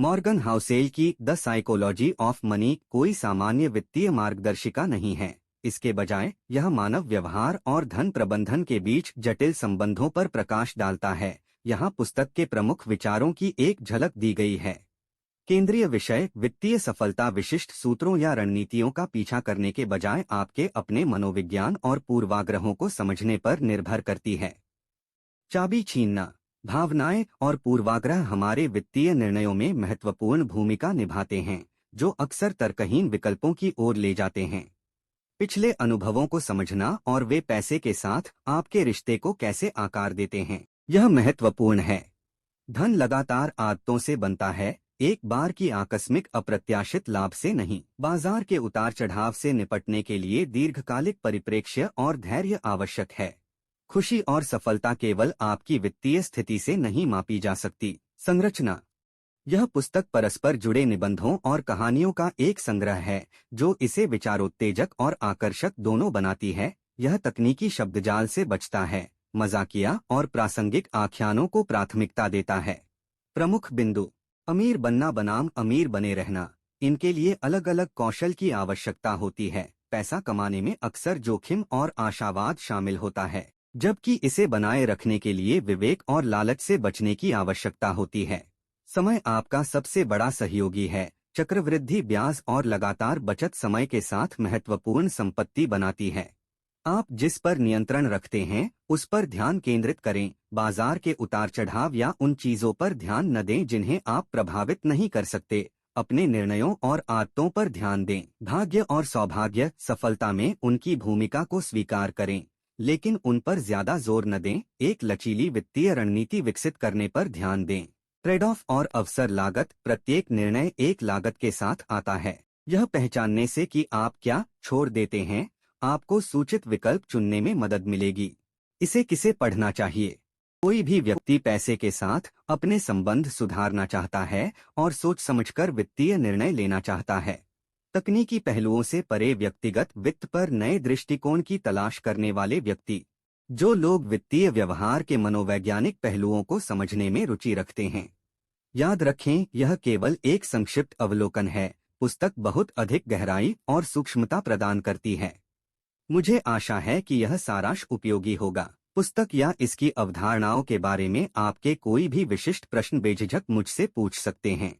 Morgan Housel की the psychology of money कोई सामान्य वित्तीय मार्गदर्शिका नहीं है। इसके बजाय यह मानव व्यवहार और धन प्रबंधन के बीच जटिल संबंधों पर प्रकाश डालता है। यहाँ पुस्तक के प्रमुख विचारों की एक झलक दी गई है। केंद्रीय विषय वित्तीय सफलता विशिष्ट सूत्रों या रणनीतियों का पीछा करने के बजाय आपके अपने मनोविज्ञान और पूर्वाग्रहों को समझने पर निर्भर करती है। चाबी छीनना। भावनाएं और पूर्वाग्रह हमारे वित्तीय निर्णयों में महत्वपूर्ण भूमिका निभाते हैं, जो अक्सर तर्कहीन विकल्पों की ओर ले जाते हैं। पिछले अनुभवों को समझना और वे पैसे के साथ आपके रिश्ते को कैसे आकार देते हैं, यह महत्वपूर्ण है। धन लगातार आदतों से बनता है, एक बार की आकस्मिक अप्रत्याशित लाभ से नहीं। बाजार के उतार चढ़ाव से निपटने के लिए दीर्घकालिक परिप्रेक्ष्य और धैर्य आवश्यक है। खुशी और सफलता केवल आपकी वित्तीय स्थिति से नहीं मापी जा सकती। संरचना। यह पुस्तक परस्पर जुड़े निबंधों और कहानियों का एक संग्रह है, जो इसे विचारोत्तेजक और आकर्षक दोनों बनाती है। यह तकनीकी शब्दजाल से बचता है, मजाकिया और प्रासंगिक आख्यानों को प्राथमिकता देता है। प्रमुख बिंदु। अमीर बनना बनाम अमीर बने रहना। इनके लिए अलग अलग कौशल की आवश्यकता होती है। पैसा कमाने में अक्सर जोखिम और आशावाद शामिल होता है, जबकि इसे बनाए रखने के लिए विवेक और लालच से बचने की आवश्यकता होती है। समय आपका सबसे बड़ा सहयोगी है। चक्रवृद्धि ब्याज और लगातार बचत समय के साथ महत्वपूर्ण संपत्ति बनाती है। आप जिस पर नियंत्रण रखते हैं उस पर ध्यान केंद्रित करें। बाजार के उतार चढ़ाव या उन चीजों पर ध्यान न दें जिन्हें आप प्रभावित नहीं कर सकते। अपने निर्णयों और आदतों पर ध्यान दें। भाग्य और सौभाग्य सफलता में उनकी भूमिका को स्वीकार करें, लेकिन उन पर ज्यादा जोर न दें। एक लचीली वित्तीय रणनीति विकसित करने पर ध्यान दें। ट्रेड ऑफ और अवसर लागत। प्रत्येक निर्णय एक लागत के साथ आता है। यह पहचानने से कि आप क्या छोड़ देते हैं, आपको सूचित विकल्प चुनने में मदद मिलेगी। इसे किसे पढ़ना चाहिए? कोई भी व्यक्ति पैसे के साथ अपने संबंध सुधारना चाहता है और सोच समझकर वित्तीय निर्णय लेना चाहता है। तकनीकी पहलुओं से परे व्यक्तिगत वित्त पर नए दृष्टिकोण की तलाश करने वाले व्यक्ति। जो लोग वित्तीय व्यवहार के मनोवैज्ञानिक पहलुओं को समझने में रुचि रखते हैं। याद रखें, यह केवल एक संक्षिप्त अवलोकन है। पुस्तक बहुत अधिक गहराई और सूक्ष्मता प्रदान करती है। मुझे आशा है कि यह सारांश उपयोगी होगा। पुस्तक या इसकी अवधारणाओं के बारे में आपके कोई भी विशिष्ट प्रश्न बेझिझक मुझसे पूछ सकते हैं।